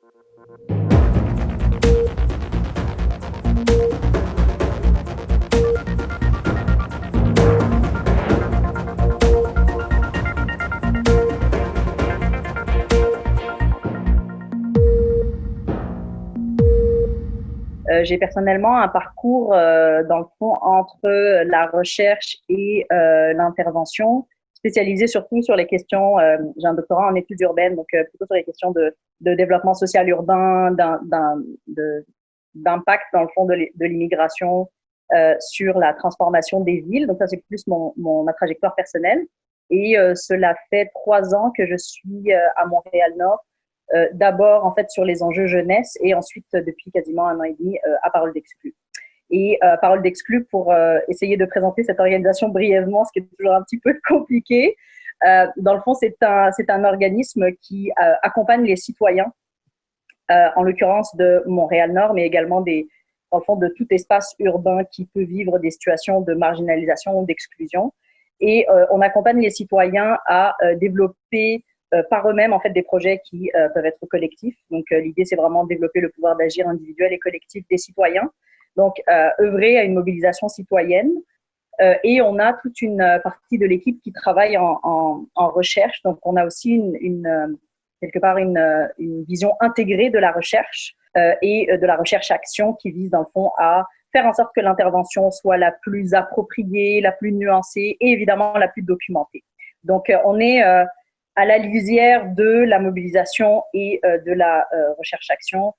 J'ai personnellement un parcours, dans le fond, entre la recherche et l'intervention, spécialisé surtout sur les questions, j'ai un doctorat en études urbaines, donc plutôt sur les questions de développement social urbain, d'impact, dans le fond, de l'immigration sur la transformation des villes. Donc ça, c'est plus ma trajectoire personnelle. Et cela fait 3 ans que je suis à Montréal-Nord, d'abord en fait sur les enjeux jeunesse et ensuite depuis quasiment 1 an et demi à Parole d'Exclus. Et Parole d'Exclus, pour essayer de présenter cette organisation brièvement, ce qui est toujours un petit peu compliqué. Dans le fond, c'est un organisme qui accompagne les citoyens, en l'occurrence de Montréal-Nord, mais également dans le fond, de tout espace urbain qui peut vivre des situations de marginalisation ou d'exclusion. Et on accompagne les citoyens à développer par eux-mêmes en fait des projets qui peuvent être collectifs. Donc l'idée, c'est vraiment de développer le pouvoir d'agir individuel et collectif des citoyens. Donc œuvrer à une mobilisation citoyenne. Et on a toute une partie de l'équipe qui travaille en recherche. Donc on a aussi quelque part une vision intégrée de la recherche et de la recherche-action qui vise dans le fond à faire en sorte que l'intervention soit la plus appropriée, la plus nuancée et évidemment la plus documentée. Donc on est à la lisière de la mobilisation et de la recherche-action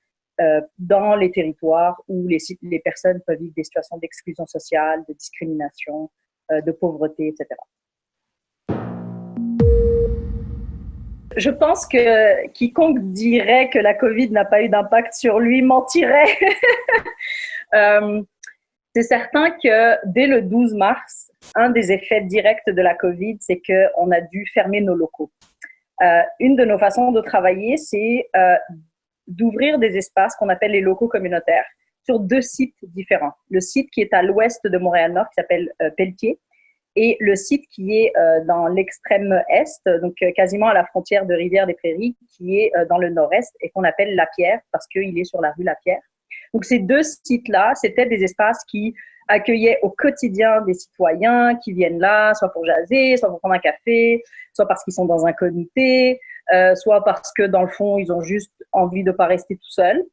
dans les territoires où les personnes peuvent vivre des situations d'exclusion sociale, de discrimination, de pauvreté, etc. Je pense que quiconque dirait que la COVID n'a pas eu d'impact sur lui mentirait. C'est certain que dès le 12 mars, un des effets directs de la COVID, c'est qu'on a dû fermer nos locaux. Une de nos façons de travailler, c'est d'ouvrir des espaces qu'on appelle les locaux communautaires sur 2 sites différents. Le site qui est à l'ouest de Montréal-Nord, qui s'appelle Pelletier, et le site qui est dans l'extrême est, donc quasiment à la frontière de Rivière-des-Prairies, qui est dans le nord-est et qu'on appelle La Pierre parce qu'il est sur la rue La Pierre. Donc ces 2 sites-là, c'était des espaces qui accueillaient au quotidien des citoyens qui viennent là, soit pour jaser, soit pour prendre un café, soit parce qu'ils sont dans un comité, soit parce que dans le fond, ils ont juste envie de ne pas rester tout seuls.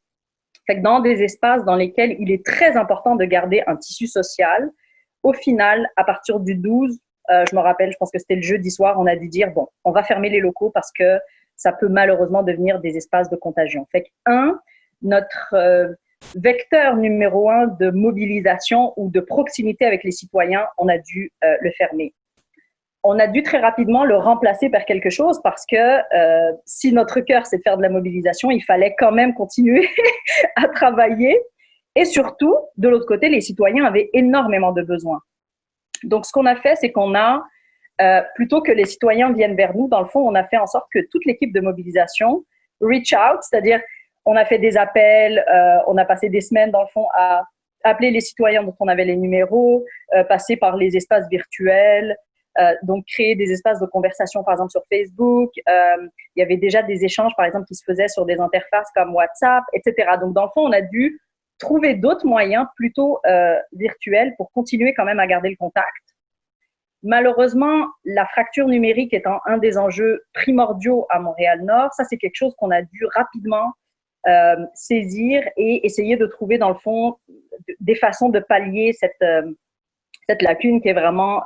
Fait que dans des espaces dans lesquels il est très important de garder un tissu social, au final, à partir du 12, je me rappelle, je pense que c'était le jeudi soir, on a dû dire, bon, on va fermer les locaux parce que ça peut malheureusement devenir des espaces de contagion. Fait que, notre vecteur numéro 1 de mobilisation ou de proximité avec les citoyens, on a dû le fermer. On a dû très rapidement le remplacer par quelque chose parce que si notre cœur, c'est de faire de la mobilisation, il fallait quand même continuer à travailler. Et surtout, de l'autre côté, les citoyens avaient énormément de besoins. Donc, ce qu'on a fait, c'est qu'on a, plutôt que les citoyens viennent vers nous, dans le fond, on a fait en sorte que toute l'équipe de mobilisation reach out, c'est-à-dire on a fait des appels, on a passé des semaines, dans le fond, à appeler les citoyens dont on avait les numéros, passer par les espaces virtuels, donc créer des espaces de conversation, par exemple, sur Facebook. Il y avait déjà des échanges, par exemple, qui se faisaient sur des interfaces comme WhatsApp, etc. Donc, dans le fond, on a dû trouver d'autres moyens plutôt virtuels pour continuer quand même à garder le contact. Malheureusement, la fracture numérique étant un des enjeux primordiaux à Montréal-Nord, ça c'est quelque chose qu'on a dû rapidement saisir et essayer de trouver dans le fond des façons de pallier cette lacune qui est vraiment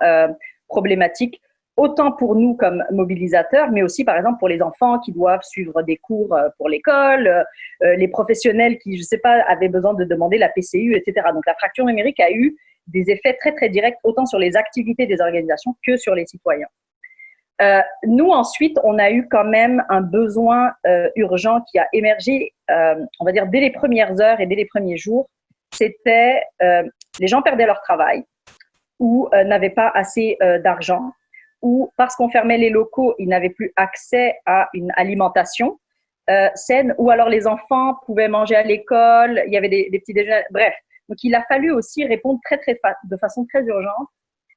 problématique, autant pour nous comme mobilisateurs, mais aussi par exemple pour les enfants qui doivent suivre des cours pour l'école, les professionnels qui, je ne sais pas, avaient besoin de demander la PCU, etc. Donc la fracture numérique a eu des effets très très directs autant sur les activités des organisations que sur les citoyens. Nous ensuite, on a eu quand même un besoin urgent qui a émergé, on va dire dès les premières heures et dès les premiers jours. C'était les gens perdaient leur travail ou n'avaient pas assez d'argent, ou parce qu'on fermait les locaux, ils n'avaient plus accès à une alimentation saine, ou alors les enfants pouvaient manger à l'école, il y avait des petits déjeuners, bref. Donc, il a fallu aussi répondre de façon très urgente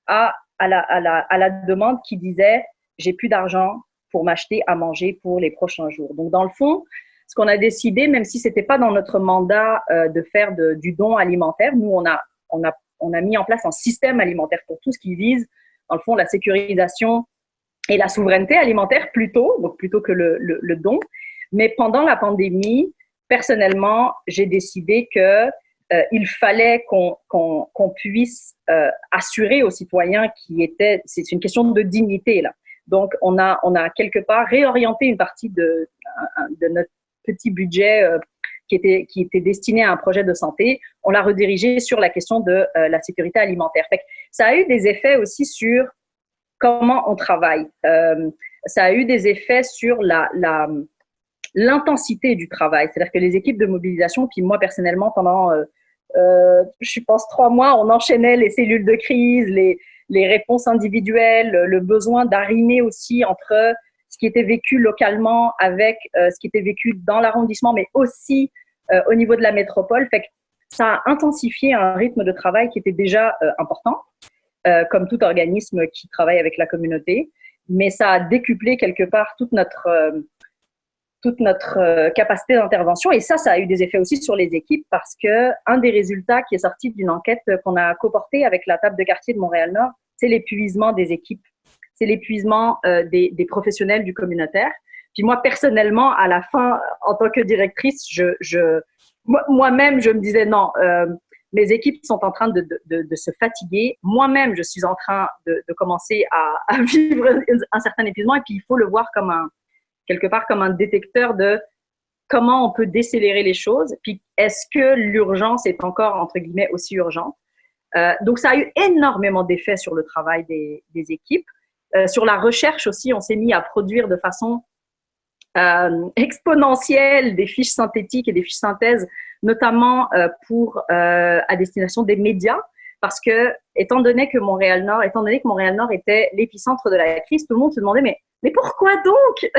à la demande qui disait « j'ai plus d'argent pour m'acheter à manger pour les prochains jours ». Donc, dans le fond, ce qu'on a décidé, même si c'était pas dans notre mandat de faire du don alimentaire, nous, on a mis en place un système alimentaire pour tout ce qui vise, dans le fond, la sécurisation et la souveraineté alimentaire plutôt que le don. Mais pendant la pandémie, personnellement, j'ai décidé que il fallait qu'on puisse assurer aux citoyens c'est une question de dignité là. Donc on a quelque part réorienté une partie de notre petit budget qui était destiné à un projet de santé, on l'a redirigé sur la question de la sécurité alimentaire. Fait que ça a eu des effets aussi sur comment on travaille. Ça a eu des effets sur l'intensité du travail. C'est-à-dire que les équipes de mobilisation, puis moi personnellement, pendant, je pense, 3 mois, on enchaînait les cellules de crise, les réponses individuelles, le besoin d'arrimer aussi entre ce qui était vécu localement avec ce qui était vécu dans l'arrondissement, mais aussi au niveau de la métropole. Fait que ça a intensifié un rythme de travail qui était déjà important, comme tout organisme qui travaille avec la communauté, mais ça a décuplé quelque part toute notre capacité d'intervention. Et ça a eu des effets aussi sur les équipes parce que un des résultats qui est sorti d'une enquête qu'on a coportée avec la table de quartier de Montréal-Nord, c'est l'épuisement des équipes. C'est l'épuisement des professionnels du communautaire. Puis moi, personnellement, à la fin, en tant que directrice, moi-même, je me disais non, mes équipes sont en train de se fatiguer. Moi-même, je suis en train de commencer à vivre un certain épuisement. Et puis, il faut le voir comme quelque part comme un détecteur de comment on peut décélérer les choses. Puis, est-ce que l'urgence est encore, entre guillemets, aussi urgente? Donc, ça a eu énormément d'effets sur le travail des équipes. Sur la recherche aussi, on s'est mis à produire de façon exponentielle des fiches synthétiques et des fiches synthèses, notamment à destination des médias, parce que étant donné que Montréal-Nord était l'épicentre de la crise, tout le monde se demandait mais pourquoi donc?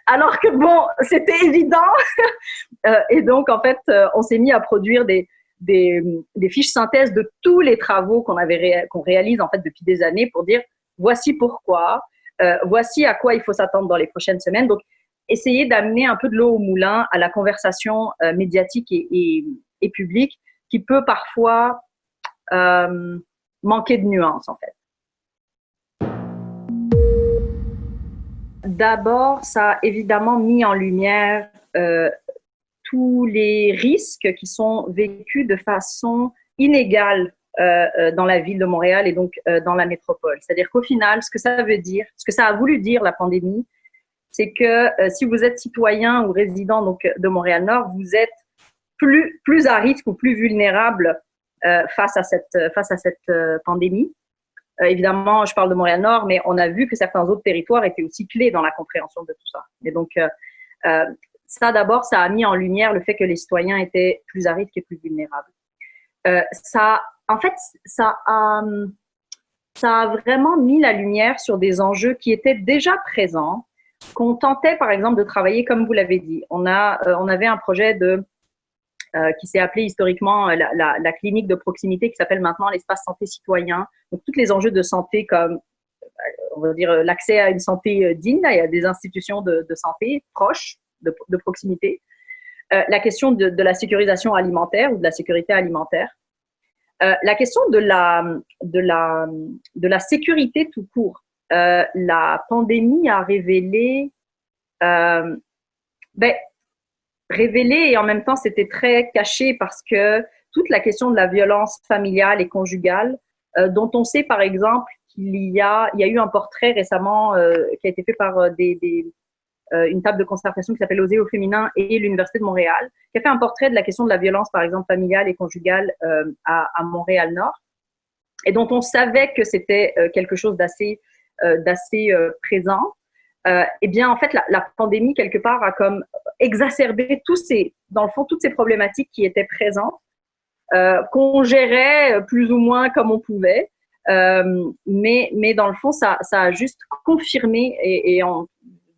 Alors que bon, c'était évident. Et donc en fait, on s'est mis à produire des fiches synthèses de tous les travaux qu'on réalise en fait depuis des années pour dire voici pourquoi, voici à quoi il faut s'attendre dans les prochaines semaines. Donc essayer d'amener un peu de l'eau au moulin à la conversation médiatique et publique qui peut parfois manquer de nuances en fait. D'abord, ça a évidemment mis en lumière tous les risques qui sont vécus de façon inégale dans la ville de Montréal et donc dans la métropole. C'est-à-dire qu'au final, ce que ça a voulu dire la pandémie, c'est que si vous êtes citoyen ou résident donc, de Montréal-Nord, vous êtes plus à risque ou plus vulnérable face à cette pandémie. Évidemment, je parle de Montréal-Nord, mais on a vu que certains autres territoires étaient aussi clés dans la compréhension de tout ça. Et donc, ça, d'abord, ça a mis en lumière le fait que les citoyens étaient plus à risque et plus vulnérables. Ça a vraiment mis la lumière sur des enjeux qui étaient déjà présents, qu'on tentait, par exemple, de travailler, comme vous l'avez dit. On avait un projet qui s'est appelé historiquement la clinique de proximité, qui s'appelle maintenant l'espace santé citoyen. Donc, tous les enjeux de santé comme, on va dire, l'accès à une santé digne, il y a des institutions de santé proches, de proximité. La question de la sécurisation alimentaire ou de la sécurité alimentaire. La question de la sécurité tout court. La pandémie a révélé et en même temps c'était très caché parce que toute la question de la violence familiale et conjugale, dont on sait par exemple qu'il y a eu un portrait récemment qui a été fait par une table de concertation qui s'appelle Oser au féminin et l'Université de Montréal, qui a fait un portrait de la question de la violence par exemple familiale et conjugale à Montréal-Nord, et dont on savait que c'était quelque chose d'assez présent. Eh bien, en fait, la pandémie, quelque part, a comme exacerbé dans le fond, toutes ces problématiques qui étaient présentes, qu'on gérait plus ou moins comme on pouvait. Mais dans le fond, ça a juste confirmé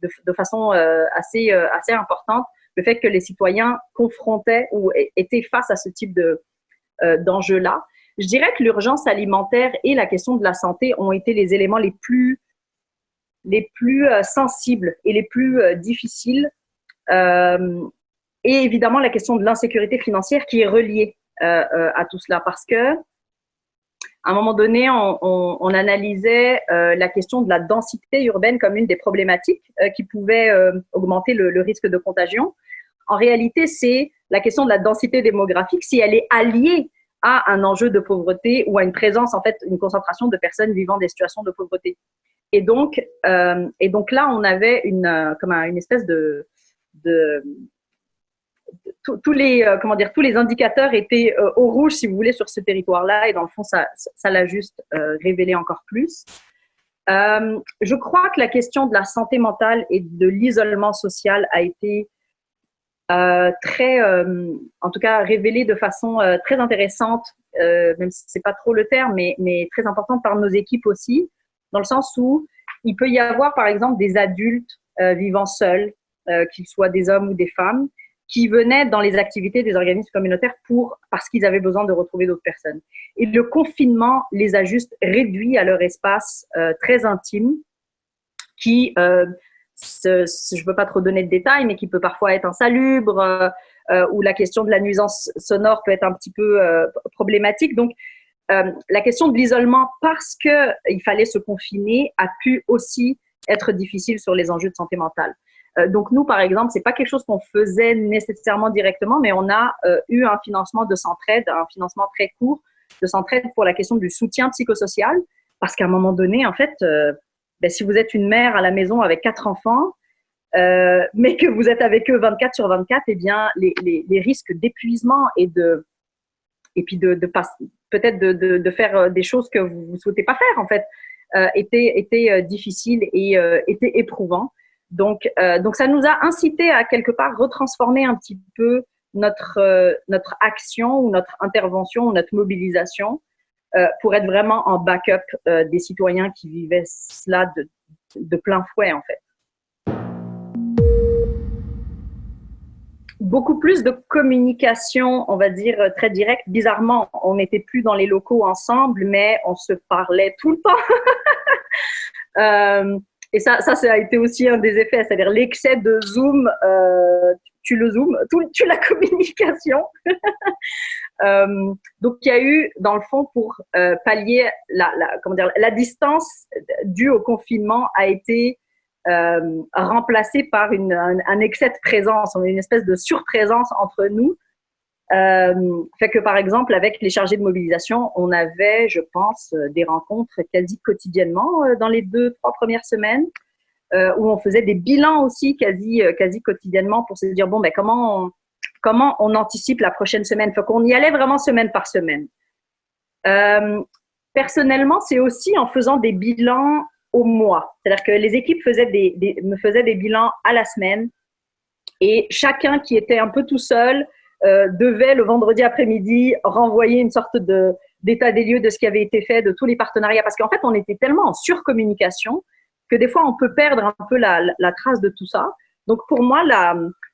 de façon assez importante le fait que les citoyens confrontaient ou étaient face à ce type d'enjeux-là. Je dirais que l'urgence alimentaire et la question de la santé ont été les éléments les plus sensibles et les plus difficiles Et évidemment, la question de l'insécurité financière qui est reliée à tout cela, parce que à un moment donné, on analysait la question de la densité urbaine comme une des problématiques qui pouvait augmenter le risque de contagion. En réalité, c'est la question de la densité démographique, si elle est alliée à un enjeu de pauvreté ou à une présence, en fait, une concentration de personnes vivant des situations de pauvreté. Et donc là, on avait une espèce de tous les tous les indicateurs étaient au rouge, si vous voulez, sur ce territoire-là, et dans le fond, ça l'a juste révélé encore plus. Je crois que la question de la santé mentale et de l'isolement social a été très, en tout cas, révélée de façon très intéressante, même si c'est pas trop le terme, mais très importante par nos équipes aussi, dans le sens où il peut y avoir, par exemple, des adultes vivant seuls, qu'ils soient des hommes ou des femmes, qui venaient dans les activités des organismes communautaires parce qu'ils avaient besoin de retrouver d'autres personnes. Et le confinement les a juste réduits à leur espace très intime, qui, je ne peux pas trop donner de détails, mais qui peut parfois être insalubre, où la question de la nuisance sonore peut être un petit peu problématique. Donc, la question de l'isolement, parce qu'il fallait se confiner, a pu aussi être difficile sur les enjeux de santé mentale. Donc nous, par exemple, c'est pas quelque chose qu'on faisait nécessairement directement, mais on a eu un financement de Centraide, un financement très court de Centraide pour la question du soutien psychosocial, parce qu'à un moment donné, en fait, si vous êtes une mère à la maison avec 4 enfants, mais que vous êtes avec eux 24 sur 24, eh bien, les risques d'épuisement et puis peut-être de faire des choses que vous ne souhaitez pas faire, en fait, étaient difficiles et étaient éprouvants. Donc, ça nous a incité à quelque part retransformer un petit peu notre action ou notre intervention ou notre mobilisation pour être vraiment en backup des citoyens qui vivaient cela de plein fouet, en fait. Beaucoup plus de communication, on va dire, très directe. Bizarrement, on n'était plus dans les locaux ensemble, mais on se parlait tout le temps. Et ça a été aussi un des effets, c'est-à-dire l'excès de Zoom, tu le Zoom, tu la communication. Donc, il y a eu, dans le fond, pour pallier la distance due au confinement a été remplacée par un excès de présence, une espèce de surprésence entre nous. Fait que, par exemple, avec les chargés de mobilisation, on avait, je pense, des rencontres quasi quotidiennement dans les 2-3 premières semaines, où on faisait des bilans aussi quasi quotidiennement pour se dire, bon, ben, comment on anticipe la prochaine semaine. Fait qu'on y allait vraiment semaine par semaine. Personnellement, c'est aussi en faisant des bilans au mois. C'est-à-dire que les équipes me faisaient des bilans à la semaine, et chacun qui était un peu tout seul devait, le vendredi après-midi, renvoyer une sorte d'état des lieux de ce qui avait été fait, de tous les partenariats. Parce qu'en fait, on était tellement en surcommunication que des fois, on peut perdre un peu la trace de tout ça. Donc, pour moi,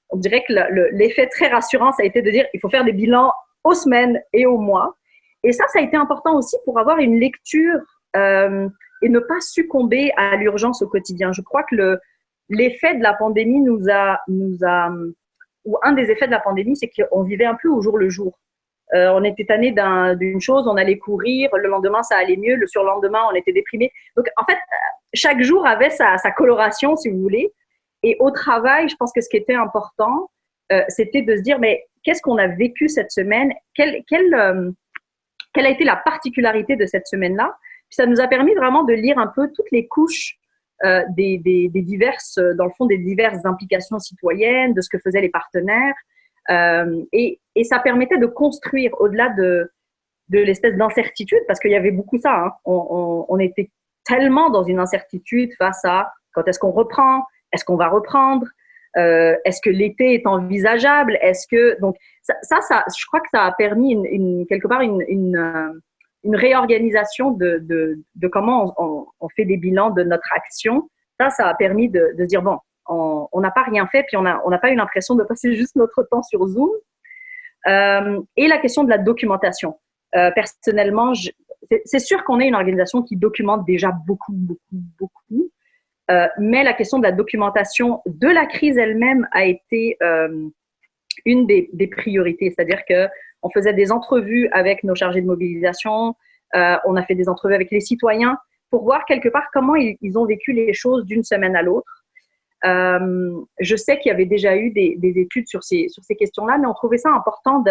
on dirait que l'effet très rassurant, ça a été de dire il faut faire des bilans aux semaines et aux mois. Et ça a été important aussi pour avoir une lecture et ne pas succomber à l'urgence au quotidien. Je crois que l'effet de la pandémie ou un des effets de la pandémie, c'est qu'on vivait un peu au jour le jour. On était tanné d'une chose, on allait courir, le lendemain ça allait mieux, le surlendemain on était déprimé. Donc en fait, chaque jour avait sa coloration, si vous voulez. Et au travail, je pense que ce qui était important, c'était de se dire, mais qu'est-ce qu'on a vécu cette semaine? Quelle a été la particularité de cette semaine-là? Puis ça nous a permis vraiment de lire un peu toutes les couches des diverses, dans le fond, des diverses implications citoyennes, de ce que faisaient les partenaires. Et ça permettait de construire au-delà de l'espèce d'incertitude, parce qu'il y avait beaucoup ça. Hein. On était tellement dans une incertitude face à quand est-ce qu'on reprend, est-ce qu'on va reprendre, est-ce que l'été est envisageable, donc je crois que ça a permis quelque part une réorganisation de comment on fait des bilans de notre action. Ça a permis de se dire, bon, on n'a pas rien fait, puis on n'a pas eu l'impression de passer juste notre temps sur Zoom. Et la question de la documentation. Personnellement, c'est sûr qu'on est une organisation qui documente déjà beaucoup, beaucoup, beaucoup. Mais la question de la documentation de la crise elle-même a été une des priorités. C'est-à-dire qu'on faisait des entrevues avec nos chargés de mobilisation, on a fait des entrevues avec les citoyens pour voir quelque part comment ils ont vécu les choses d'une semaine à l'autre. Je sais qu'il y avait déjà eu des études sur ces questions-là, mais on trouvait ça important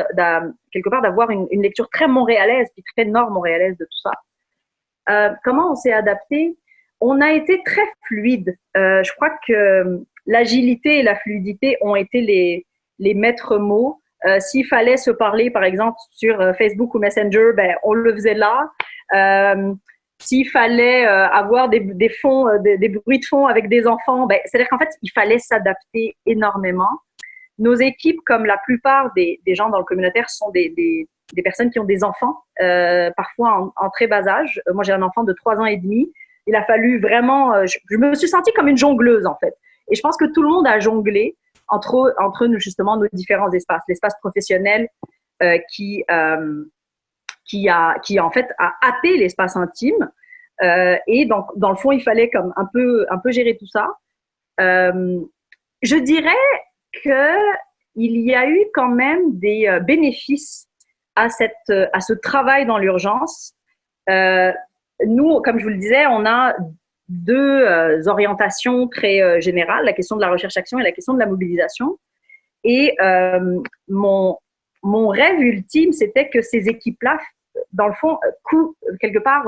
quelque part d'avoir une lecture très montréalaise, puis très nord-montréalaise de tout ça. Comment on s'est adapté? On a été très fluide. Je crois que l'agilité et la fluidité ont été les maîtres mots. S'il fallait se parler, par exemple, sur Facebook ou Messenger, ben, on le faisait là. S'il fallait avoir des bruits de fond avec des enfants, ben, c'est-à-dire qu'en fait, il fallait s'adapter énormément. Nos équipes, comme la plupart des gens dans le communautaire, sont des personnes qui ont des enfants, parfois en très bas âge. Moi, j'ai un enfant de 3 ans et demi. Il a fallu vraiment… je me suis sentie comme une jongleuse, en fait. Et je pense que tout le monde a jonglé entre justement, nos différents espaces. L'espace professionnel qui en fait a happé l'espace intime. Et donc, dans le fond, il fallait comme un peu gérer tout ça. Je dirais qu'il y a eu quand même des bénéfices à ce travail dans l'urgence. Nous, comme je vous le disais, on a 2 orientations très générales, la question de la recherche-action et la question de la mobilisation. Et mon rêve ultime, c'était que ces équipes-là, dans le fond, quelque part,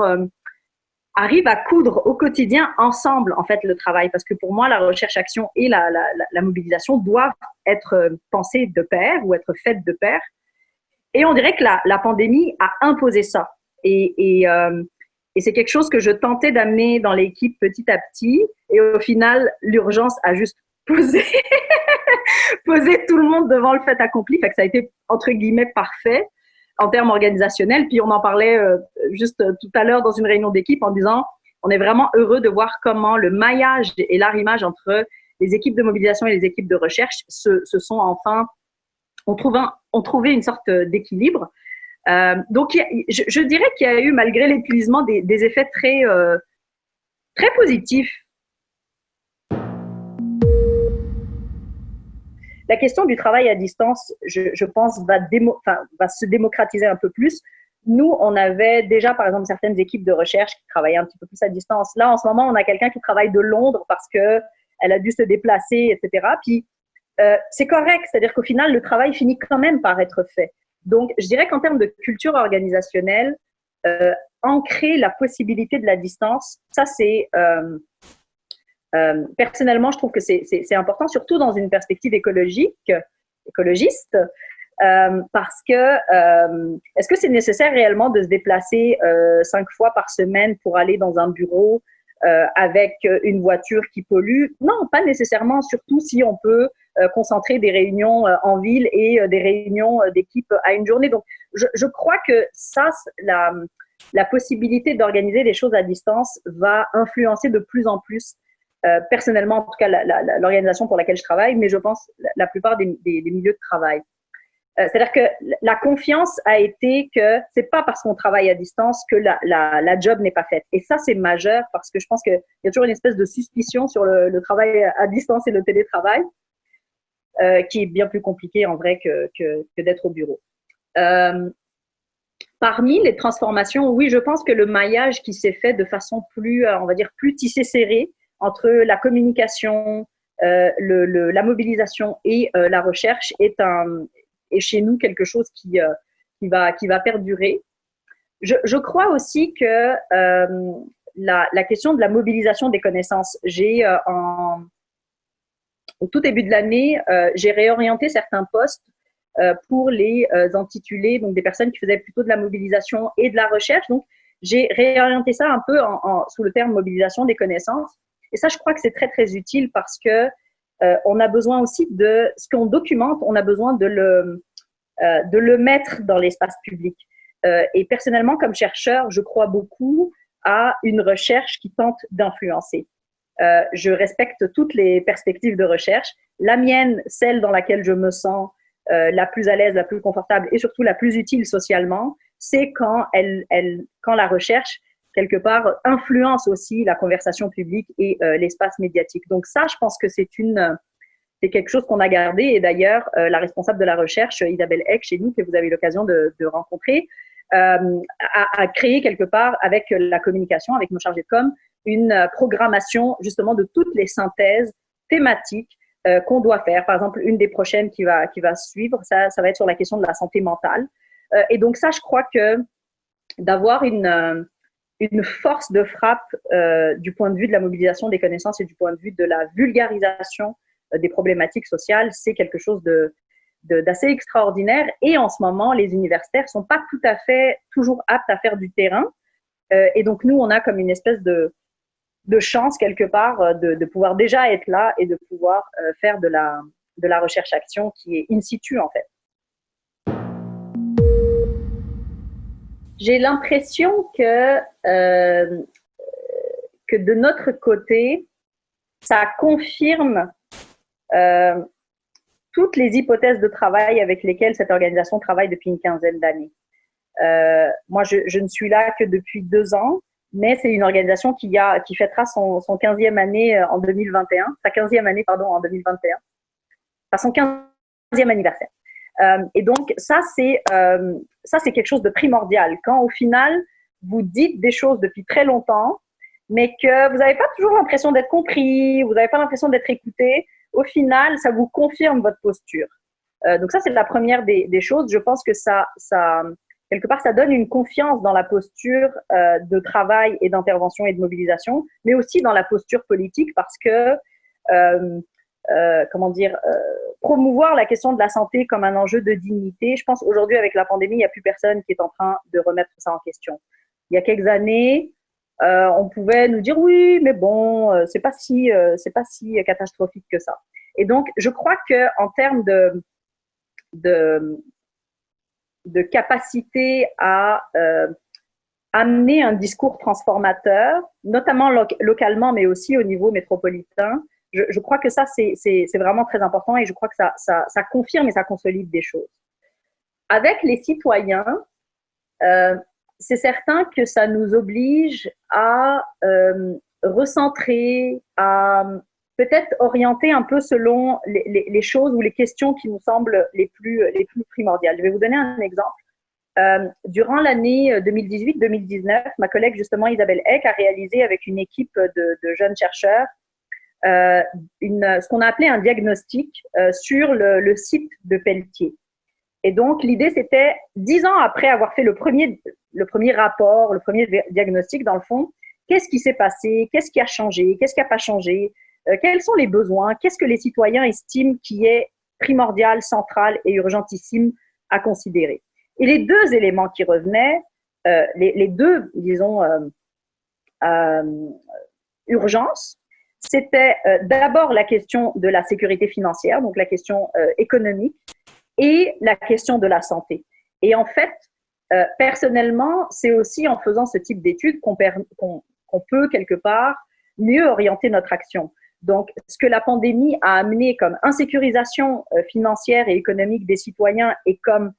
arrivent à coudre au quotidien ensemble, en fait, le travail. Parce que pour moi, la recherche-action et la mobilisation doivent être pensées de pair ou être faites de pair. Et on dirait que la pandémie a imposé ça. Et c'est quelque chose que je tentais d'amener dans l'équipe petit à petit. Et au final, l'urgence a juste posé tout le monde devant le fait accompli. Fait que ça a été, entre guillemets, parfait en termes organisationnels. Puis on en parlait juste tout à l'heure dans une réunion d'équipe en disant on est vraiment heureux de voir comment le maillage et l'arrimage entre les équipes de mobilisation et les équipes de recherche se sont enfin… ont trouvé une sorte d'équilibre. Donc, je dirais qu'il y a eu, malgré l'épuisement, des effets très, très positifs. La question du travail à distance, je pense, va se démocratiser un peu plus. Nous, on avait déjà, par exemple, certaines équipes de recherche qui travaillaient un petit peu plus à distance. Là, en ce moment, on a quelqu'un qui travaille de Londres parce qu'elle a dû se déplacer, etc. Puis, c'est correct, c'est-à-dire qu'au final, le travail finit quand même par être fait. Donc, je dirais qu'en termes de culture organisationnelle, ancrer la possibilité de la distance, ça, c'est… personnellement, je trouve que c'est important, surtout dans une perspective écologiste, parce que est-ce que c'est nécessaire réellement de se déplacer 5 fois par semaine pour aller dans un bureau avec une voiture qui pollue? Non, pas nécessairement, surtout si on peut concentrer des réunions en ville et des réunions d'équipe à une journée. Donc, je crois que ça, la possibilité d'organiser des choses à distance va influencer de plus en plus, personnellement, en tout cas, l'organisation pour laquelle je travaille, mais je pense la plupart des milieux de travail. C'est-à-dire que la confiance a été que c'est pas parce qu'on travaille à distance que la job n'est pas faite. Et ça, c'est majeur parce que je pense qu'il y a toujours une espèce de suspicion sur le travail à distance et le télétravail, qui est bien plus compliqué en vrai que d'être au bureau. Parmi les transformations, oui, je pense que le maillage qui s'est fait de façon plus, on va dire, plus tissé serré entre la communication, la mobilisation et la recherche est chez nous quelque chose qui va perdurer. Je crois aussi que la question de la mobilisation des connaissances, au tout début de l'année, j'ai réorienté certains postes pour les intituler, donc des personnes qui faisaient plutôt de la mobilisation et de la recherche. Donc, j'ai réorienté ça un peu sous le terme mobilisation des connaissances. Et ça, je crois que c'est très, très utile parce que on a besoin aussi de ce qu'on documente, on a besoin de le mettre dans l'espace public. Et personnellement, comme chercheur, je crois beaucoup à une recherche qui tente d'influencer. Je respecte toutes les perspectives de recherche. La mienne, celle dans laquelle je me sens la plus à l'aise, la plus confortable et surtout la plus utile socialement, c'est quand la recherche quelque part, influence aussi la conversation publique et l'espace médiatique. Donc ça, je pense que c'est quelque chose qu'on a gardé. Et d'ailleurs, la responsable de la recherche, Isabelle Eck, chez nous, que vous avez eu l'occasion de rencontrer, a créé quelque part, avec la communication, avec nos chargés de com, une programmation justement de toutes les synthèses thématiques qu'on doit faire. Par exemple, une des prochaines qui va suivre, ça va être sur la question de la santé mentale. Et donc ça, je crois que d'avoir une force de frappe du point de vue de la mobilisation des connaissances et du point de vue de la vulgarisation des problématiques sociales, c'est quelque chose d'assez extraordinaire. Et en ce moment, les universitaires ne sont pas tout à fait toujours aptes à faire du terrain. Et donc, nous, on a comme une espèce de chance, quelque part, de pouvoir déjà être là et de pouvoir faire de la recherche-action qui est in situ, en fait. J'ai l'impression que de notre côté, ça confirme toutes les hypothèses de travail avec lesquelles cette organisation travaille depuis une quinzaine d'années. Moi, je ne suis là que depuis 2 ans, mais c'est une organisation qui fêtera son 15e année en 2021, sa 15e année, pardon, en 2021, enfin son 15e anniversaire. Et donc, ça, c'est quelque chose de primordial. Quand, au final, vous dites des choses depuis très longtemps, mais que vous n'avez pas toujours l'impression d'être compris, vous n'avez pas l'impression d'être écouté, au final, ça vous confirme votre posture. Donc ça, c'est la première des choses. Je pense que ça, quelque part, ça donne une confiance dans la posture de travail et d'intervention et de mobilisation, mais aussi dans la posture politique parce que, promouvoir la question de la santé comme un enjeu de dignité. Je pense aujourd'hui, avec la pandémie, il n'y a plus personne qui est en train de remettre ça en question. Il y a quelques années, on pouvait nous dire oui, mais bon, c'est pas si catastrophique que ça. Et donc, je crois que en termes de capacité à amener un discours transformateur, notamment localement, mais aussi au niveau métropolitain, je crois que ça, c'est vraiment très important et je crois que ça confirme et ça consolide des choses. Avec les citoyens, c'est certain que ça nous oblige à recentrer, à peut-être orienter un peu selon les choses ou les questions qui nous semblent les plus primordiales. Je vais vous donner un exemple. Durant l'année 2018-2019, ma collègue justement Isabelle Eck a réalisé avec une équipe de jeunes chercheurs ce qu'on a appelé un diagnostic sur le site de Pelletier. Et donc, l'idée, c'était 10 ans après avoir fait le premier rapport, le premier diagnostic, dans le fond, qu'est-ce qui s'est passé, qu'est-ce qui a changé, qu'est-ce qui n'a pas changé, quels sont les besoins, qu'est-ce que les citoyens estiment qui est primordial, central et urgentissime à considérer. Et les deux éléments qui revenaient, les deux, disons, urgences, c'était d'abord la question de la sécurité financière, donc la question économique, et la question de la santé. Et en fait, personnellement, c'est aussi en faisant ce type d'études qu'on peut quelque part mieux orienter notre action. Donc, ce que la pandémie a amené comme insécurisation financière et économique des citoyens et comme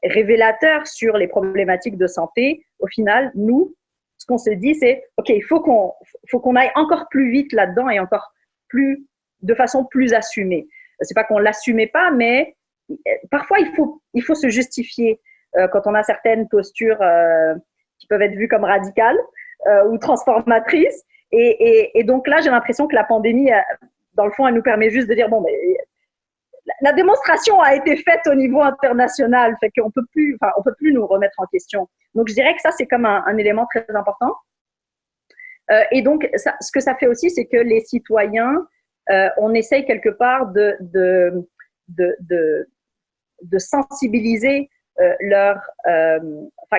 révélateur sur les problématiques de santé, au final, nous, ce qu'on se dit, c'est OK, il faut qu'on aille encore plus vite là-dedans et encore plus, de façon plus assumée. C'est pas qu'on l'assumait pas, mais parfois il faut se justifier quand on a certaines postures qui peuvent être vues comme radicales ou transformatrices. Et donc là, j'ai l'impression que la pandémie, dans le fond, elle nous permet juste de dire bon, mais la démonstration a été faite au niveau international, fait qu'on peut plus nous remettre en question. Donc, je dirais que ça, c'est comme un élément très important. Et donc, ce que ça fait aussi, c'est que les citoyens, on essaye quelque part de sensibiliser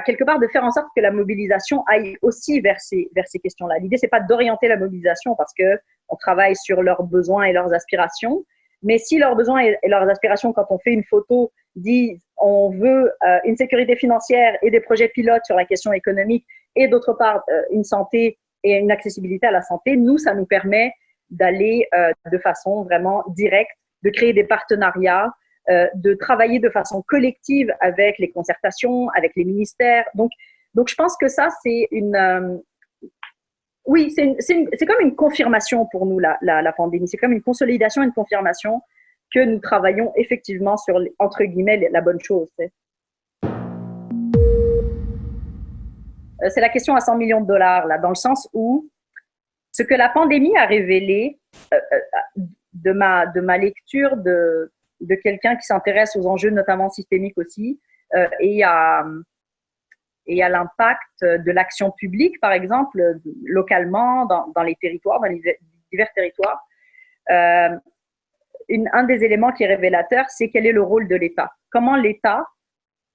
quelque part de faire en sorte que la mobilisation aille aussi vers ces questions-là. L'idée, c'est pas d'orienter la mobilisation parce que on travaille sur leurs besoins et leurs aspirations, mais si leurs besoins et leurs aspirations, quand on fait une photo, disent on veut une sécurité financière et des projets pilotes sur la question économique et d'autre part une santé et une accessibilité à la santé, nous, ça nous permet d'aller de façon vraiment directe, de créer des partenariats, de travailler de façon collective avec les concertations, avec les ministères. Donc, Donc, je pense que ça, c'est oui, c'est comme une confirmation pour nous, la pandémie. C'est comme une consolidation, une confirmation que nous travaillons effectivement sur, entre guillemets, la bonne chose. C'est la question à 100 millions de dollars, là, dans le sens où ce que la pandémie a révélé de ma lecture de quelqu'un qui s'intéresse aux enjeux notamment systémiques aussi et à l'impact de l'action publique, par exemple, localement, dans les territoires, dans les divers territoires. Un des éléments qui est révélateur, c'est quel est le rôle de l'État. Comment l'État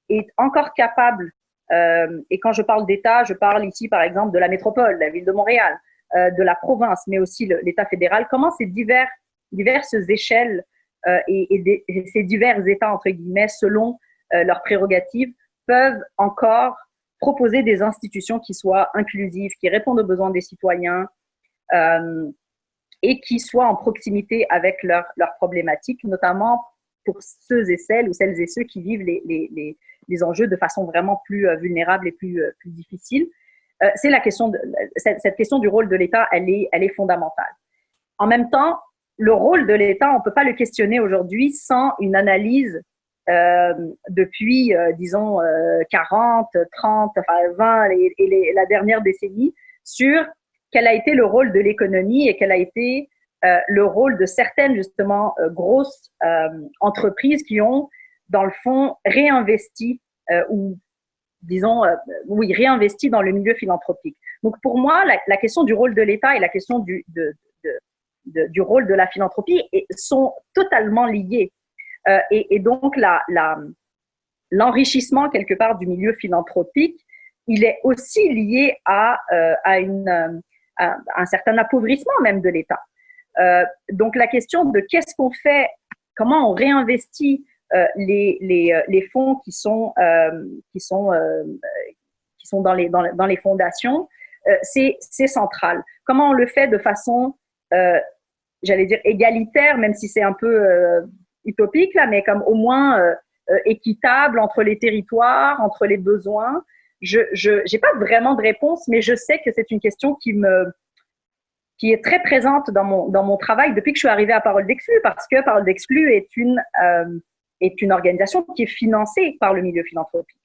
est encore capable, et quand je parle d'État, je parle ici, par exemple, de la métropole, la ville de Montréal, de la province, mais aussi l'État fédéral, comment ces diverses échelles et ces divers États, entre guillemets, selon leurs prérogatives, peuvent encore proposer des institutions qui soient inclusives, qui répondent aux besoins des citoyens et qui soient en proximité avec leurs problématiques, notamment pour ceux et celles ou celles et ceux qui vivent les enjeux de façon vraiment plus vulnérable et plus difficile. C'est la question cette question du rôle de l'État, elle est fondamentale. En même temps, le rôle de l'État, on ne peut pas le questionner aujourd'hui sans une analyse depuis, disons, 40, 30, enfin 20 et la dernière décennie sur quel a été le rôle de l'économie et quel a été le rôle de certaines, justement, grosses entreprises qui ont, dans le fond, réinvesti ou, disons, oui, réinvesti dans le milieu philanthropique. Donc, pour moi, la question du rôle de l'État et la question du rôle de la philanthropie sont totalement liées. Et donc, l'enrichissement, quelque part, du milieu philanthropique, il est aussi lié à un certain appauvrissement même de l'État. Donc, la question de qu'est-ce qu'on fait, comment on réinvestit les fonds qui sont dans les fondations, c'est central. Comment on le fait de façon, j'allais dire, égalitaire, même si c'est un peu utopique, là, mais comme au moins équitable entre les territoires, entre les besoins. Je n'ai pas vraiment de réponse, mais je sais que c'est une question qui est très présente dans mon travail depuis que je suis arrivée à Parole d'Exclus, parce que Parole d'Exclus est une organisation qui est financée par le milieu philanthropique.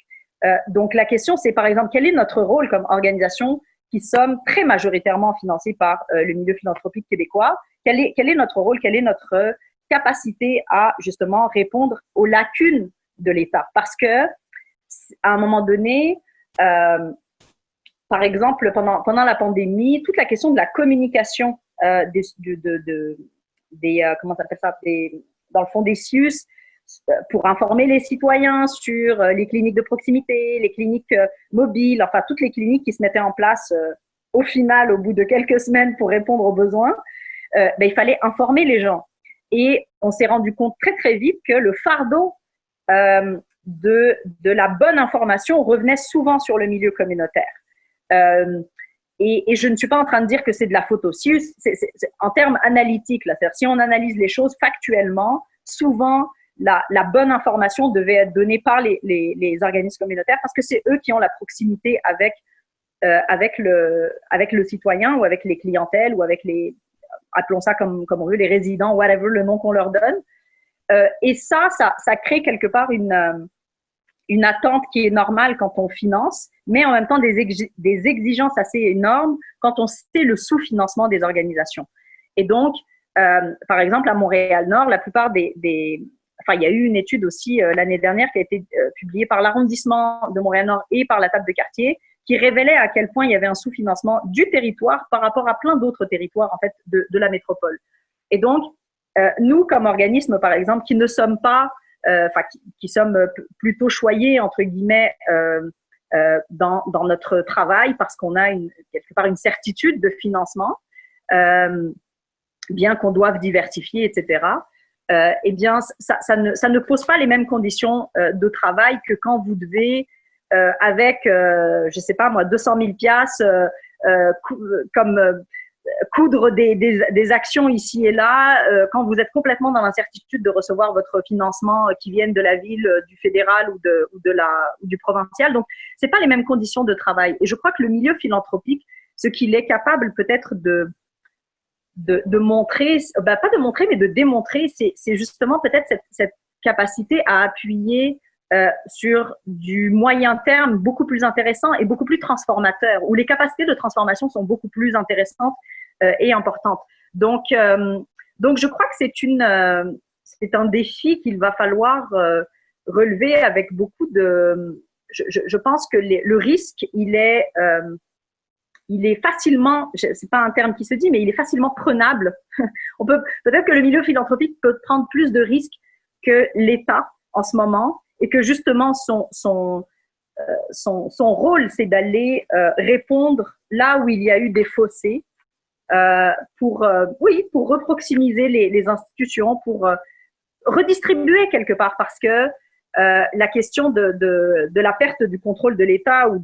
Donc la question, c'est par exemple, quel est notre rôle comme organisation qui sommes très majoritairement financés par le milieu philanthropique québécois? Quel est notre rôle? Quelle est notre capacité à justement répondre aux lacunes de l'État? Parce que à un moment donné, par exemple, pendant la pandémie, toute la question de la communication comment ça s'appelle ça, dans le fond des CIUS, pour informer les citoyens sur les cliniques de proximité, les cliniques mobiles, enfin toutes les cliniques qui se mettaient en place au final, au bout de quelques semaines pour répondre aux besoins, il fallait informer les gens. Et on s'est rendu compte très très vite que le fardeau de la bonne information revenait souvent sur le milieu communautaire. Et je ne suis pas en train de dire que c'est de la faute aux CIUS, c'est en termes analytiques, là, c'est-à-dire si on analyse les choses factuellement, souvent la bonne information devait être donnée par les organismes communautaires parce que c'est eux qui ont la proximité avec le citoyen ou avec les clientèles ou avec appelons ça comme on veut, les résidents, whatever le nom qu'on leur donne. Et ça crée quelque part une attente qui est normale quand on finance, mais en même temps des exigences assez énormes quand on sait le sous-financement des organisations. Et donc, par exemple, à Montréal-Nord, la plupart il y a eu une étude aussi l'année dernière qui a été publiée par l'arrondissement de Montréal-Nord et par la table de quartier, qui révélait à quel point il y avait un sous-financement du territoire par rapport à plein d'autres territoires en fait de la métropole. Et donc, nous, comme organisme, par exemple, qui ne sommes pas, qui sommes plutôt choyés, entre guillemets, dans notre travail parce qu'on a quelque part une certitude de financement, bien qu'on doive diversifier, etc., eh bien, ça ne pose pas les mêmes conditions de travail que quand vous devez, avec, je sais pas moi, 200 000 piastres, comme coudre des actions ici et là, quand vous êtes complètement dans l'incertitude de recevoir votre financement qui vienne de la ville, du fédéral ou du provincial. Donc, c'est pas les mêmes conditions de travail. Et je crois que le milieu philanthropique, ce qu'il est capable peut-être de montrer, pas de montrer, mais de démontrer, c'est justement peut-être cette capacité à appuyer sur du moyen terme beaucoup plus intéressant et beaucoup plus transformateur, où les capacités de transformation sont beaucoup plus intéressantes et importantes. Donc, je crois que c'est un défi qu'il va falloir relever avec beaucoup de... Je pense que le risque, il est facilement, c'est pas un terme qui se dit, mais il est facilement prenable. Peut-être que le milieu philanthropique peut prendre plus de risques que l'État en ce moment, et que justement son rôle, c'est d'aller répondre là où il y a eu des fossés, pour reproximiser les institutions, pour redistribuer quelque part, parce que la question de la perte du contrôle de l'État ou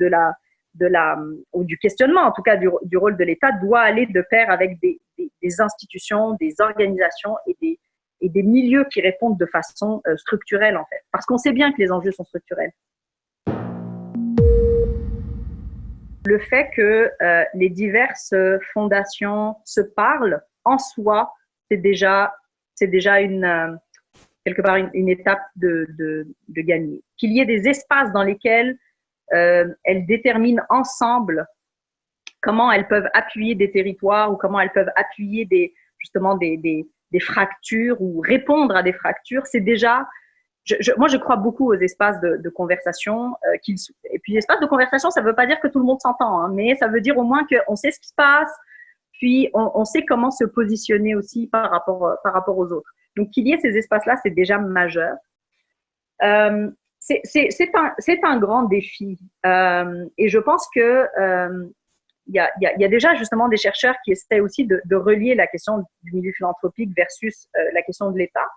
ou du questionnement, en tout cas, du rôle de l'État, doit aller de pair avec des institutions, des organisations et des milieux qui répondent de façon structurelle, en fait. Parce qu'on sait bien que les enjeux sont structurels. Le fait que les diverses fondations se parlent, en soi, c'est déjà quelque part une étape de gagner. Qu'il y ait des espaces dans lesquels elles déterminent ensemble comment elles peuvent appuyer des territoires ou comment elles peuvent appuyer des fractures ou répondre à des fractures, c'est déjà... moi, je crois beaucoup aux espaces de conversation. Et puis, espaces de conversation, ça ne veut pas dire que tout le monde s'entend, hein, mais ça veut dire au moins qu'on sait ce qui se passe, puis on sait comment se positionner aussi par rapport aux autres. Donc, qu'il y ait ces espaces-là, c'est déjà majeur. C'est un grand défi. Et je pense que il y a déjà justement des chercheurs qui essaient aussi de relier la question du milieu philanthropique versus la question de l'État.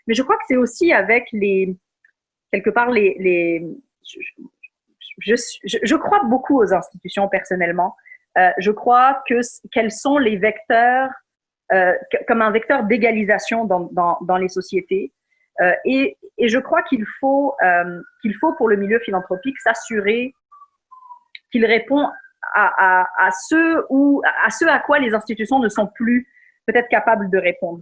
Mais je crois que c'est aussi avec quelque part je crois beaucoup aux institutions personnellement. Je crois qu'elles sont les vecteurs, comme un vecteur d'égalisation dans les sociétés. Et je crois qu'il faut pour le milieu philanthropique s'assurer qu'il répond à ce à quoi les institutions ne sont plus peut-être capables de répondre.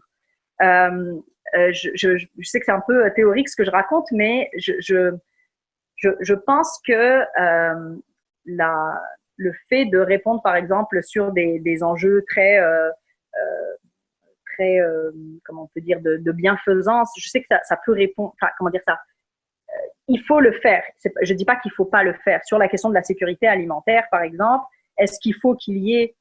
Je sais que c'est un peu théorique ce que je raconte, mais je pense que le fait de répondre, par exemple, sur des enjeux très comment on peut dire, de bienfaisance, je sais que ça peut répondre, enfin, comment dire ça, il faut le faire. Je ne dis pas qu'il ne faut pas le faire. Sur la question de la sécurité alimentaire, par exemple, est-ce qu'il faut qu'il y ait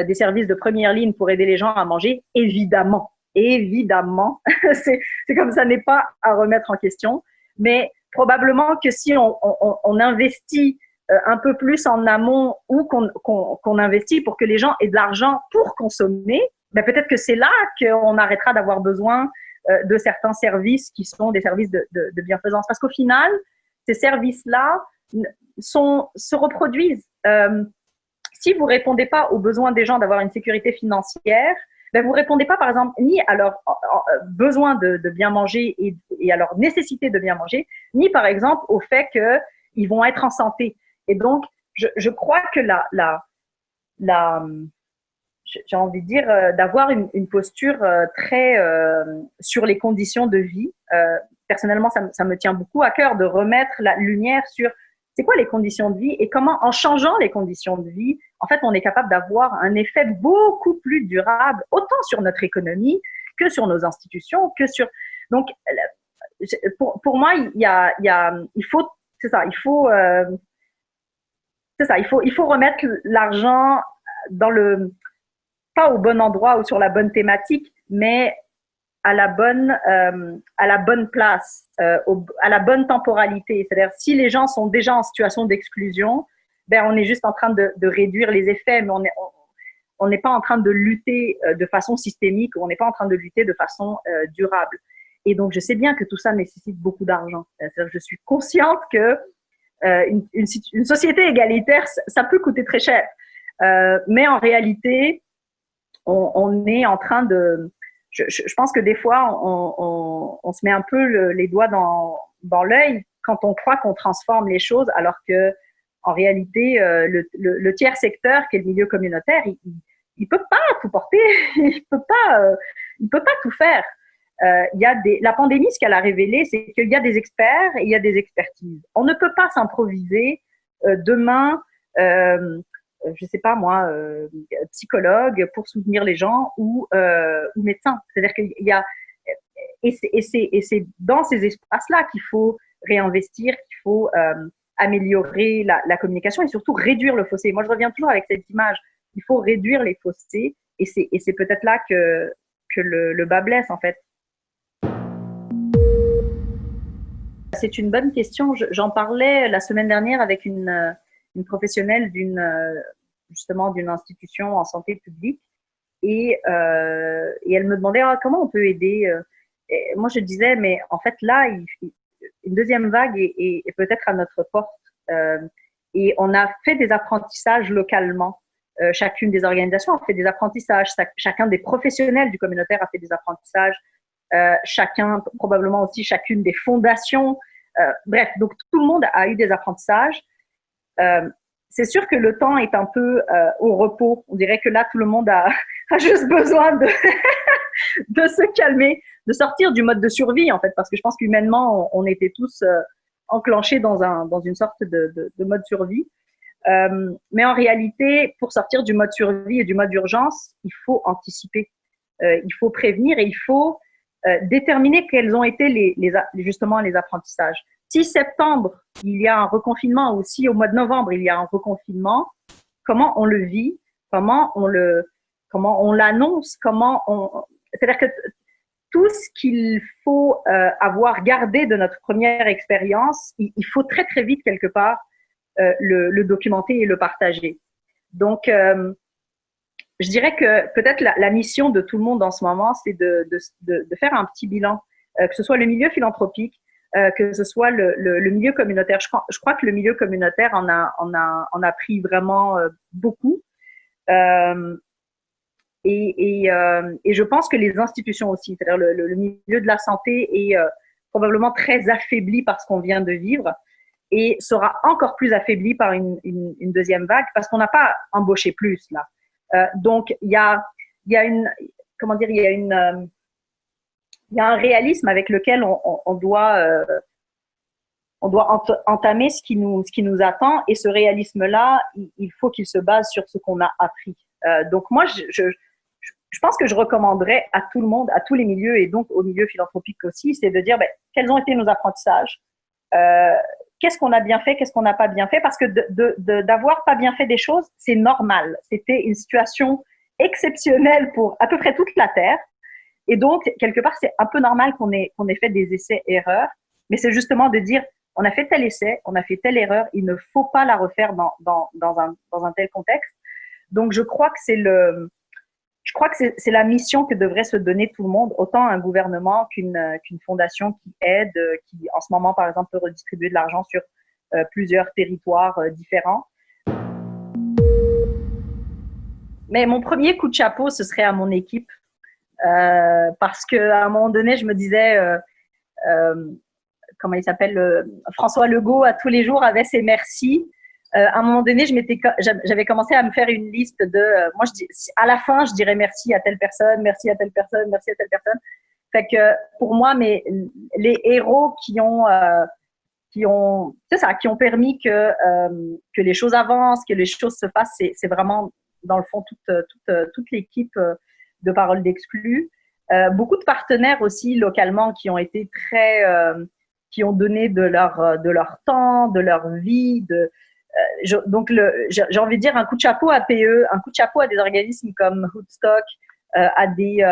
des services de première ligne pour aider les gens à manger? Évidemment. Évidemment. C'est comme ça, n'est pas à remettre en question. Mais probablement que si on investit un peu plus en amont ou qu'on investit pour que les gens aient de l'argent pour consommer, ben peut-être que c'est là qu'on arrêtera d'avoir besoin de certains services qui sont des services de bienfaisance. Parce qu'au final, ces services-là se reproduisent. Si vous ne répondez pas aux besoins des gens d'avoir une sécurité financière, ben vous ne répondez pas, par exemple, ni à leur besoin de bien manger et à leur nécessité de bien manger, ni, par exemple, au fait qu'ils vont être en santé. Et donc, je crois que j'ai envie de dire, d'avoir une posture très sur les conditions de vie. Personnellement, ça me tient beaucoup à cœur de remettre la lumière sur c'est quoi les conditions de vie et comment, en changeant les conditions de vie, en fait, on est capable d'avoir un effet beaucoup plus durable, autant sur notre économie que sur nos institutions, que sur... Donc, pour moi, il faut, c'est ça, il faut remettre l'argent pas au bon endroit ou sur la bonne thématique, mais à la bonne place, à la bonne temporalité. C'est-à-dire, si les gens sont déjà en situation d'exclusion, ben on est juste en train de réduire les effets, mais on n'est pas en train de lutter de façon systémique, ou on n'est pas en train de lutter de façon durable. Et donc, je sais bien que tout ça nécessite beaucoup d'argent. C'est-à-dire, je suis consciente que une société égalitaire, ça peut coûter très cher. Mais en réalité, on est en train de… Je pense que des fois, on se met un peu les doigts dans l'œil quand on croit qu'on transforme les choses, alors que en réalité, le tiers secteur, qui est le milieu communautaire, il peut pas tout porter, il peut pas tout faire. La pandémie, ce qu'elle a révélé, c'est qu'il y a des experts et il y a des expertises. On ne peut pas s'improviser demain, je sais pas moi, psychologue pour soutenir les gens ou médecin. C'est-à-dire qu'il y a et c'est dans ces espaces-là qu'il faut réinvestir, qu'il faut améliorer la communication et surtout réduire le fossé. Moi, je reviens toujours avec cette image. Il faut réduire les fossés et c'est peut-être là que le bas blesse en fait. C'est une bonne question. J'en parlais la semaine dernière avec une professionnelle justement d'une institution en santé publique et elle me demandait comment on peut aider. Et moi, je disais, mais en fait, là, une deuxième vague est peut-être à notre porte. Et on a fait des apprentissages localement. Chacune des organisations a fait des apprentissages. Chacun des professionnels du communautaire a fait des apprentissages. Probablement aussi chacune des fondations. Bref, donc tout le monde a eu des apprentissages. C'est sûr que le temps est un peu au repos. On dirait que là, tout le monde a juste besoin de, de se calmer, de sortir du mode de survie, en fait, parce que je pense qu'humainement, on était tous enclenchés dans une sorte de mode survie. Mais en réalité, pour sortir du mode survie et du mode urgence, il faut anticiper, il faut prévenir et il faut déterminer quels ont été justement les apprentissages. Si septembre, il y a un reconfinement, ou si au mois de novembre, il y a un reconfinement, comment on le vit, comment on l'annonce, c'est-à-dire que tout ce qu'il faut avoir gardé de notre première expérience, il faut très, très vite, quelque part, le documenter et le partager. Donc, je dirais que peut-être la mission de tout le monde en ce moment, c'est de faire un petit bilan, que ce soit le milieu philanthropique, que ce soit le milieu communautaire. Je crois que le milieu communautaire en a pris vraiment beaucoup. Et je pense que les institutions aussi, c'est-à-dire le milieu de la santé est probablement très affaibli par ce qu'on vient de vivre et sera encore plus affaibli par une deuxième vague parce qu'on n'a pas embauché plus là. Donc il y a un réalisme avec lequel on doit entamer ce qui nous attend et ce réalisme-là, il faut qu'il se base sur ce qu'on a appris. Donc moi, je pense que je recommanderais à tout le monde, à tous les milieux et donc au milieu philanthropique aussi, c'est de dire quels ont été nos apprentissages, qu'est-ce qu'on a bien fait, qu'est-ce qu'on n'a pas bien fait, parce que d'avoir pas bien fait des choses, c'est normal. C'était une situation exceptionnelle pour à peu près toute la Terre. Et donc, quelque part, c'est un peu normal qu'on ait fait des essais-erreurs, mais c'est justement de dire, on a fait tel essai, on a fait telle erreur, il ne faut pas la refaire dans un tel contexte. Donc, je crois que c'est la mission que devrait se donner tout le monde, autant un gouvernement qu'une fondation qui aide, qui en ce moment, par exemple, peut redistribuer de l'argent sur plusieurs territoires différents. Mais mon premier coup de chapeau, ce serait à mon équipe, parce qu'à un moment donné, je me disais, comment il s'appelle, François Legault, à tous les jours, avait ses merci. À un moment donné, j'avais commencé à me faire une liste de… moi, à la fin, je dirais merci à telle personne, merci à telle personne, merci à telle personne. Fait que pour moi, les héros qui ont permis que les choses avancent, que les choses se passent, c'est vraiment, dans le fond, toute l'équipe de Paroles d'Exclus. Beaucoup de partenaires aussi, localement, qui ont été qui ont donné de leur temps, de leur vie, donc, j'ai envie de dire un coup de chapeau à PE, un coup de chapeau à des organismes comme Hoodstock, à des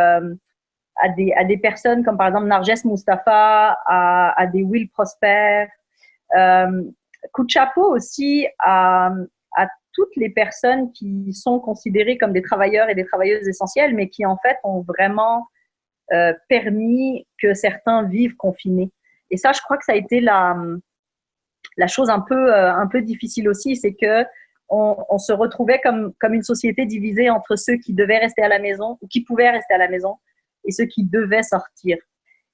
personnes comme par exemple Narges Mustafa, à des Will Prosper. Coup de chapeau aussi à toutes les personnes qui sont considérées comme des travailleurs et des travailleuses essentielles, mais qui en fait ont vraiment permis que certains vivent confinés. Et ça, je crois que ça a été la chose un peu difficile aussi, c'est que on se retrouvait comme une société divisée entre ceux qui devaient rester à la maison ou qui pouvaient rester à la maison et ceux qui devaient sortir.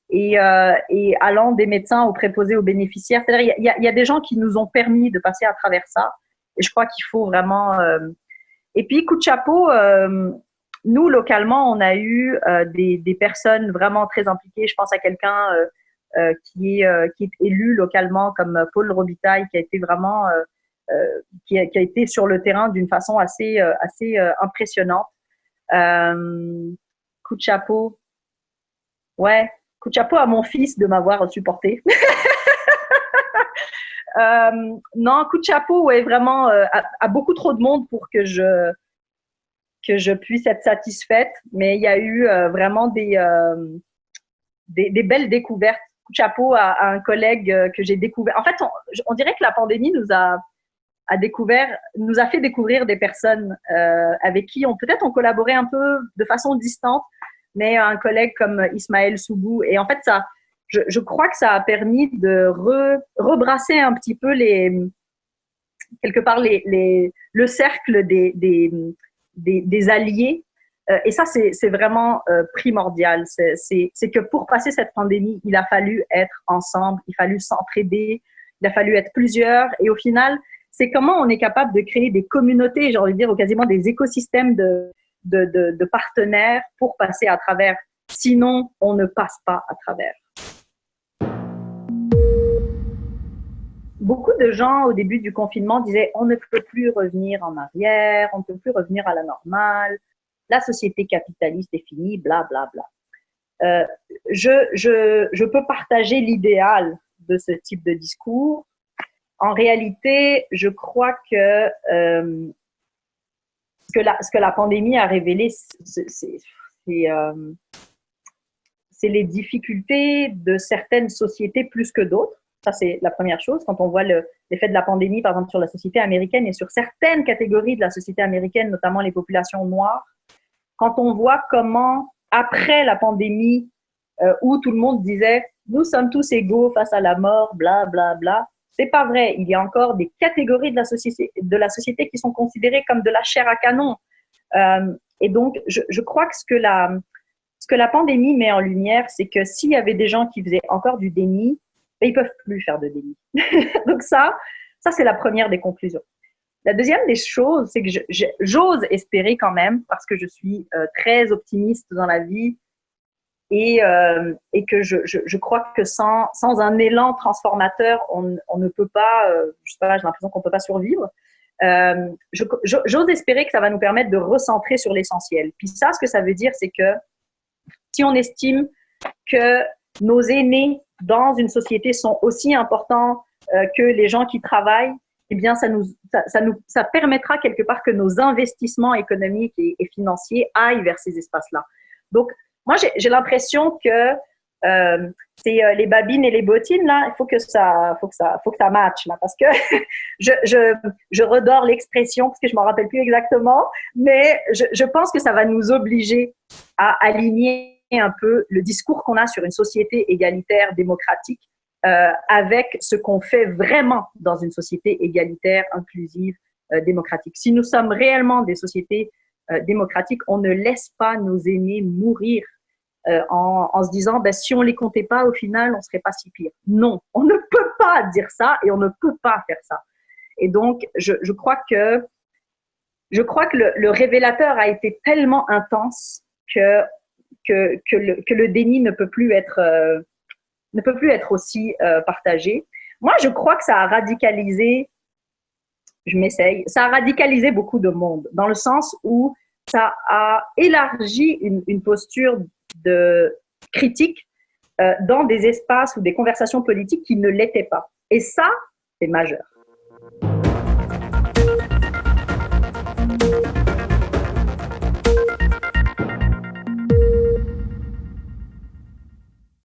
Et allant des médecins aux préposés aux bénéficiaires, c'est-à-dire il y a des gens qui nous ont permis de passer à travers ça. Et je crois qu'il faut vraiment. Et puis coup de chapeau, nous localement, on a eu des personnes vraiment très impliquées. Je pense à quelqu'un qui est élu localement comme Paul Robitaille, qui a été vraiment qui a été sur le terrain d'une façon assez impressionnante. Coup de chapeau, ouais. Coup de chapeau à mon fils de m'avoir supporté. Non, coup de chapeau, ouais, vraiment à beaucoup trop de monde pour que je puisse être satisfaite. Mais il y a eu vraiment des belles découvertes. Coup de chapeau à un collègue que j'ai découvert. En fait, on dirait que la pandémie nous a fait découvrir des personnes avec qui peut-être on collaborait un peu de façon distante, mais un collègue comme Ismaël Soubou. Et en fait, je crois que ça a permis de rebrasser un petit peu quelque part le cercle des alliés. Et ça, c'est vraiment primordial. C'est que pour passer cette pandémie, il a fallu être ensemble, il a fallu s'entraider, il a fallu être plusieurs. Et au final, c'est comment on est capable de créer des communautés, j'ai envie de dire, ou quasiment des écosystèmes de partenaires pour passer à travers. Sinon, on ne passe pas à travers. Beaucoup de gens, au début du confinement, disaient on ne peut plus revenir en arrière, on ne peut plus revenir à la normale, la société capitaliste est finie, bla, bla, bla. Je peux partager l'idéal de ce type de discours. En réalité, je crois que ce que la pandémie a révélé, c'est les difficultés de certaines sociétés plus que d'autres. Ça, c'est la première chose. Quand on voit l'effet de la pandémie, par exemple, sur la société américaine et sur certaines catégories de la société américaine, notamment les populations noires, quand on voit comment, après la pandémie, où tout le monde disait « nous sommes tous égaux face à la mort, bla, bla, bla », c'est pas vrai. Il y a encore des catégories de la société qui sont considérées comme de la chair à canon. Et donc, je crois que ce que la pandémie met en lumière, c'est que s'il y avait des gens qui faisaient encore du déni, ben, ils peuvent plus faire de déni. Donc ça c'est la première des conclusions. La deuxième des choses, c'est que j'ose espérer quand même, parce que je suis très optimiste dans la vie et que je crois que sans un élan transformateur, on ne peut pas, je sais pas, j'ai l'impression qu'on ne peut pas survivre. J'ose espérer que ça va nous permettre de recentrer sur l'essentiel. Puis ça, ce que ça veut dire, c'est que si on estime que nos aînés dans une société sont aussi importants que les gens qui travaillent, eh bien, ça permettra quelque part que nos investissements économiques et financiers aillent vers ces espaces-là. Donc, moi, j'ai l'impression que c'est les babines et les bottines, là, il faut que ça matche, là, parce que je redore l'expression, parce que je m'en rappelle plus exactement, mais je pense que ça va nous obliger à aligner un peu le discours qu'on a sur une société égalitaire, démocratique, avec ce qu'on fait vraiment dans une société égalitaire, inclusive, démocratique. Si nous sommes réellement des sociétés démocratiques, on ne laisse pas nos aînés mourir en se disant ben, si on les comptait pas, au final, on serait pas si pire. Non, on ne peut pas dire ça et on ne peut pas faire ça. Et donc, je crois que le révélateur a été tellement intense que le déni ne peut plus être aussi partagé. Moi, je crois que ça a radicalisé, ça a radicalisé beaucoup de monde, dans le sens où ça a élargi une posture de critique dans des espaces ou des conversations politiques qui ne l'étaient pas. Et ça, c'est majeur.